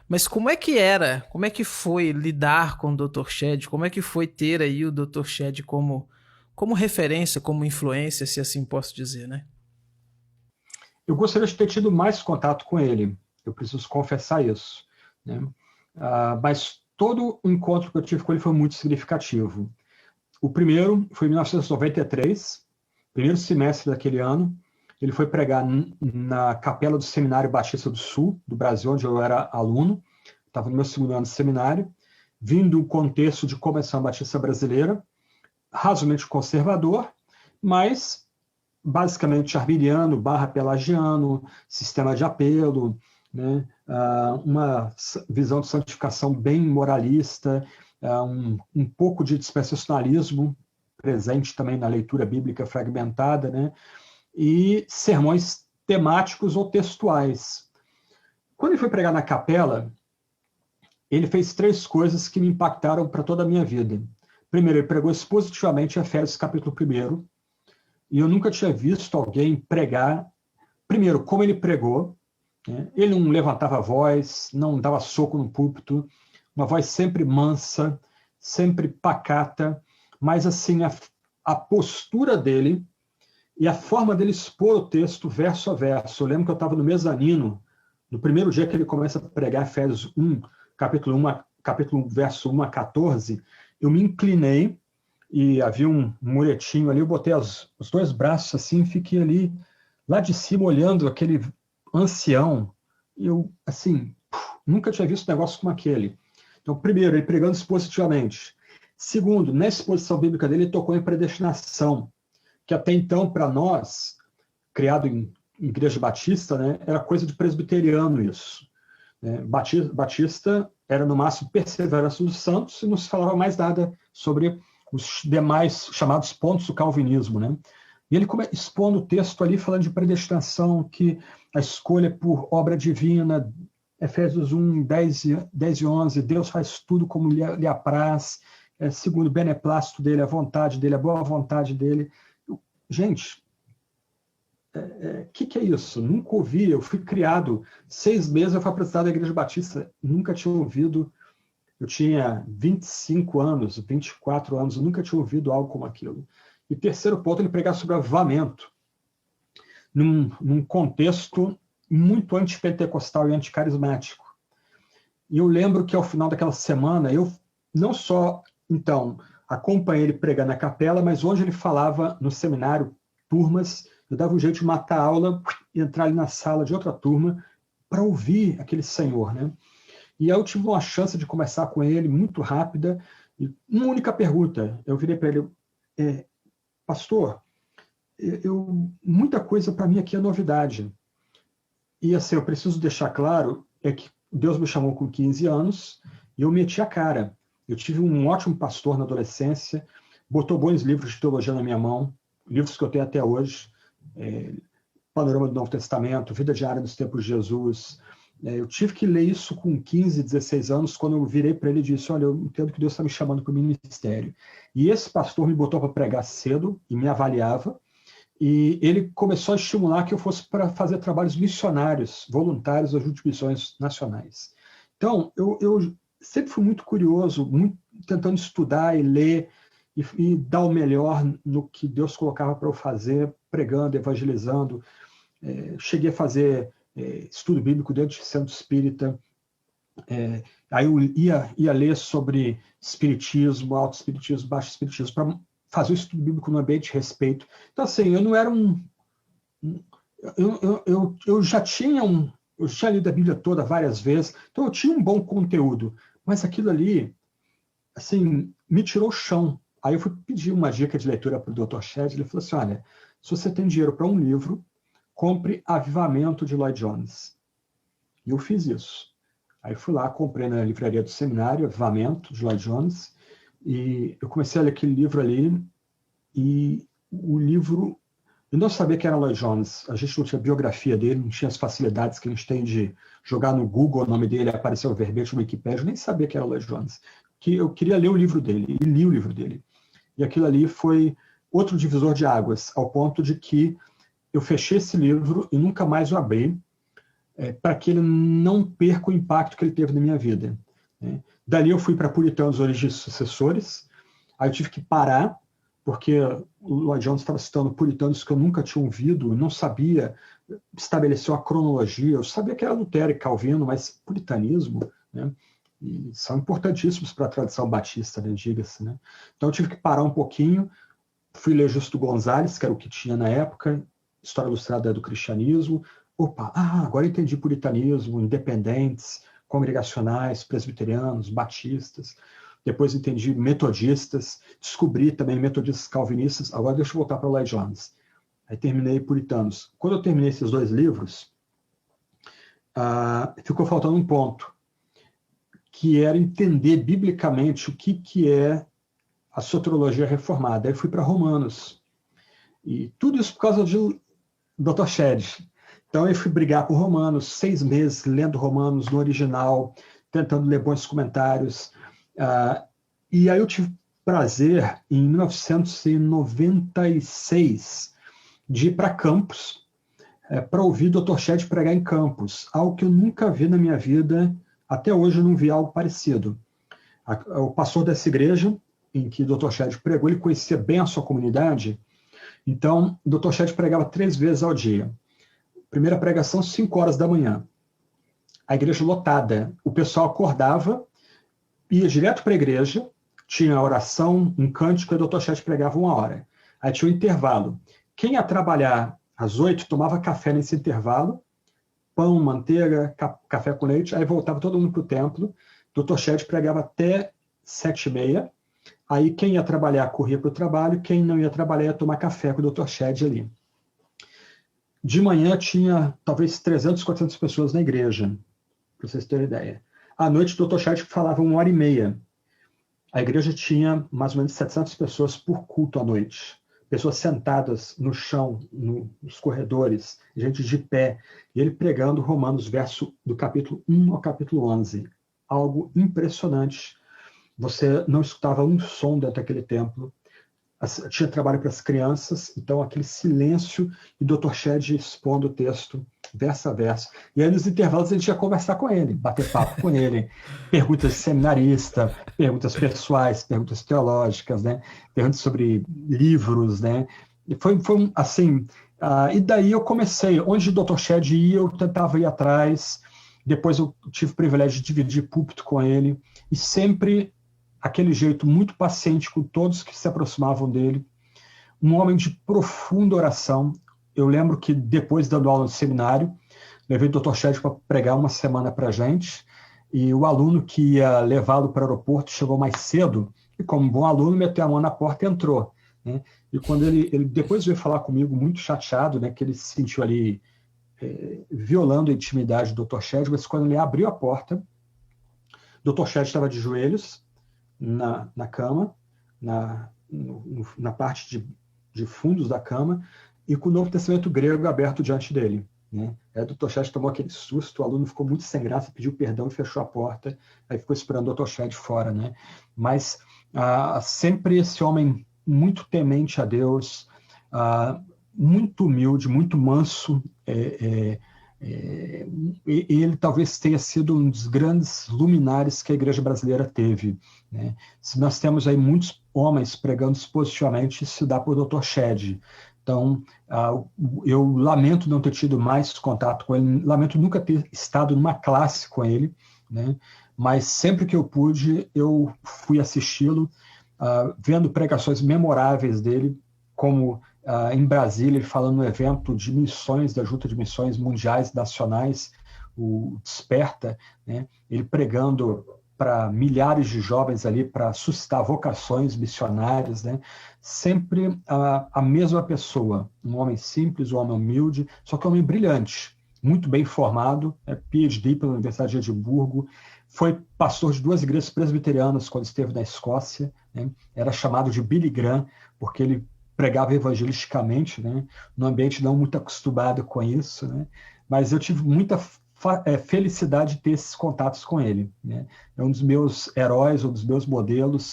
Mas como é que era? Como é que foi lidar com o Dr. Shed? Como é que foi ter aí o Dr. Shed como referência, como influência, se assim posso dizer, né? Eu gostaria de ter tido mais contato com ele, eu preciso confessar isso, né? Mas todo o encontro que eu tive com ele foi muito significativo. O primeiro foi em 1993, primeiro semestre daquele ano. Ele foi pregar na capela do Seminário Batista do Sul, do Brasil, onde eu era aluno. Estava no meu segundo ano de seminário, vindo do contexto de Convenção Batista Brasileira, razoavelmente conservador, mas basicamente arminiano barra pelagiano, sistema de apelo, né? Uma visão de santificação bem moralista, um pouco de dispensacionalismo presente também na leitura bíblica fragmentada, né? E sermões temáticos ou textuais. Quando ele foi pregar na capela, ele fez três coisas que me impactaram para toda a minha vida. Primeiro, ele pregou expositivamente Efésios capítulo 1, e eu nunca tinha visto alguém pregar, primeiro, como ele pregou, né? Ele não levantava a voz, não dava soco no púlpito, uma voz sempre mansa, sempre pacata, mas assim, a postura dele e a forma dele expor o texto verso a verso. Eu lembro que eu estava no mezanino, no primeiro dia que ele começa a pregar Efésios 1, capítulo 1, verso 1 a 14, eu me inclinei e havia um muretinho ali, eu botei os dois braços assim e fiquei ali, lá de cima, olhando aquele ancião. Eu, assim, nunca tinha visto um negócio como aquele. Então, primeiro, ele pregando expositivamente. Segundo, na exposição bíblica dele, ele tocou em predestinação, que até então, para nós, criado em igreja batista, né, era coisa de presbiteriano isso. Batista era, no máximo, perseverança dos santos e não se falava mais nada sobre os demais chamados pontos do calvinismo, né? E ele expondo o texto ali, falando de predestinação, que a escolha por obra divina, Efésios 1, 10 e 11, Deus faz tudo como lhe apraz, segundo o beneplácito dele, a vontade dele, a boa vontade dele. Gente, que é isso? Nunca ouvi, eu fui criado 6 meses, eu fui apresentado à Igreja Batista, nunca tinha ouvido, eu tinha 25 anos, 24 anos, eu nunca tinha ouvido algo como aquilo. E terceiro ponto, ele pregar sobre avivamento, num contexto muito antipentecostal e anticarismático. E eu lembro que ao final daquela semana, eu não só, então, acompanhei ele pregar na capela, mas onde ele falava no seminário, turmas, eu dava um jeito de matar a aula e entrar ali na sala de outra turma para ouvir aquele senhor, né? E aí eu tive uma chance de conversar com ele, muito rápida, e uma única pergunta. Eu virei para ele, pastor, muita coisa para mim aqui é novidade. E assim, eu preciso deixar claro que Deus me chamou com 15 anos e eu meti a cara. Eu tive um ótimo pastor na adolescência, botou bons livros de teologia na minha mão, livros que eu tenho até hoje, Panorama do Novo Testamento, Vida Diária nos Tempos de Jesus. Eu tive que ler isso com 15, 16 anos, quando eu virei para ele e disse, olha, eu entendo que Deus está me chamando para o ministério. E esse pastor me botou para pregar cedo e me avaliava, e ele começou a estimular que eu fosse para fazer trabalhos missionários, voluntários às missões nacionais. Então, eu sempre fui muito curioso, muito, tentando estudar e ler e dar o melhor no que Deus colocava para eu fazer, pregando, evangelizando. Cheguei a fazer estudo bíblico dentro de centro espírita. Aí eu ia ler sobre espiritismo, alto espiritismo, baixo espiritismo, para fazer o estudo bíblico no ambiente de respeito. Então, assim, eu não era eu já tinha eu já lido a Bíblia toda várias vezes, então eu tinha um bom conteúdo, mas aquilo ali, assim, me tirou o chão. Aí eu fui pedir uma dica de leitura para o Dr. Shedd, ele falou assim, olha, se você tem dinheiro para um livro, compre Avivamento de Lloyd Jones. E eu fiz isso. Aí fui lá, comprei na livraria do seminário, Avivamento de Lloyd Jones, e eu comecei a ler aquele livro ali, e o livro, eu não sabia que era Lloyd Jones, a gente não tinha biografia dele, não tinha as facilidades que a gente tem de jogar no Google o nome dele, aparecer o verbete no Wikipedia, eu nem sabia que era Lloyd Jones, que eu queria ler o livro dele, e li o livro dele. E aquilo ali foi outro divisor de águas, ao ponto de que eu fechei esse livro e nunca mais o abri. para que ele não perca o impacto que ele teve na minha vida, né? Dali eu fui para Puritanos, Origens e Sucessores. Aí eu tive que parar, porque o Lloyd Jones estava citando puritanos que eu nunca tinha ouvido, não sabia estabelecer uma cronologia. Eu sabia que era Lutero e Calvino, mas puritanismo, né? E são importantíssimos para a tradição batista, né, diga-se, né? Então eu tive que parar um pouquinho, fui ler Justo Gonzalez, que era o que tinha na época, História Ilustrada do Cristianismo. Opa, agora entendi puritanismo, independentes, congregacionais, presbiterianos, batistas. Depois entendi metodistas, descobri também metodistas calvinistas. Agora deixa eu voltar para o Lloyd Jones. Aí terminei Puritanos. Quando eu terminei esses 2 livros, ficou faltando um ponto, que era entender biblicamente o que é a soteriologia reformada. Aí fui para Romanos. E tudo isso por causa de Dr. Shedd. Então eu fui brigar por Romanos, 6 meses lendo Romanos no original, tentando ler bons comentários. E aí eu tive prazer, em 1996, de ir para Campos, para ouvir Dr. Shedd pregar em Campos, algo que eu nunca vi na minha vida, até hoje eu não vi algo parecido. O pastor dessa igreja, em que Dr. Shedd pregou, ele conhecia bem a sua comunidade, então Dr. Shedd pregava 3 vezes ao dia. Primeira pregação, 5 horas da manhã. A igreja lotada. O pessoal acordava, ia direto para a igreja, tinha a oração, um cântico, e o Dr. Shedd pregava 1 hora. Aí tinha um intervalo. Quem ia trabalhar às 8 tomava café nesse intervalo, pão, manteiga, café com leite, aí voltava todo mundo para o templo. Dr. Shedd pregava até 7h30. Aí quem ia trabalhar corria para o trabalho, quem não ia trabalhar ia tomar café com o Dr. Shedd ali. De manhã tinha talvez 300, 400 pessoas na igreja, para vocês terem ideia. À noite o Dr. Shedd falava 1h30. A igreja tinha mais ou menos 700 pessoas por culto à noite. Pessoas sentadas no chão, nos corredores, gente de pé, e ele pregando Romanos, do capítulo 1 ao capítulo 11. Algo impressionante. Você não escutava um som dentro daquele templo. Tinha trabalho para as crianças, então aquele silêncio e o Dr. Shedd expondo o texto, verso a verso. E aí nos intervalos a gente ia conversar com ele, bater papo com ele, perguntas de seminarista, perguntas pessoais, perguntas teológicas, né? Perguntas sobre livros, né? E foi assim, e daí eu comecei, onde o Dr. Shedd ia, eu tentava ir atrás, depois eu tive o privilégio de dividir púlpito com ele, e sempre aquele jeito muito paciente com todos que se aproximavam dele, um homem de profunda oração. Eu lembro que depois, dando aula no seminário, levei o Dr. Shedd para pregar 1 semana para a gente, e o aluno que ia levá-lo para o aeroporto chegou mais cedo, e como bom aluno, meteu a mão na porta e entrou, né? E quando ele depois veio falar comigo, muito chateado, né, que ele se sentiu ali violando a intimidade do Dr. Shedd, mas quando ele abriu a porta, o Dr. Shedd estava de joelhos, na cama, na parte de fundos da cama, e com o Novo Testamento grego aberto diante dele, né? Aí o Dr. Shedd tomou aquele susto, o aluno ficou muito sem graça, pediu perdão e fechou a porta, aí ficou esperando o Dr. Shedd fora, né? Mas sempre esse homem muito temente a Deus, muito humilde, muito manso, ele talvez tenha sido um dos grandes luminares que a igreja brasileira teve, né? Se nós temos aí muitos homens pregando positivamente, isso dá por Dr. Shedd. Então, eu lamento não ter tido mais contato com ele, lamento nunca ter estado numa classe com ele, né? Mas sempre que eu pude, eu fui assisti-lo, vendo pregações memoráveis dele, como em Brasília, ele falando no evento de missões, da Junta de Missões Mundiais Nacionais, o Desperta, né? Ele pregando para milhares de jovens ali, para suscitar vocações missionárias, né? Sempre a mesma pessoa, um homem simples, um homem humilde, só que um homem brilhante, muito bem formado, PhD pela Universidade de Edimburgo, foi pastor de 2 igrejas presbiterianas quando esteve na Escócia, né? Era chamado de Billy Graham, porque ele pregava evangelisticamente, né? Num ambiente não muito acostumado com isso, né? Mas eu tive muita felicidade de ter esses contatos com ele, né? É um dos meus heróis, um dos meus modelos.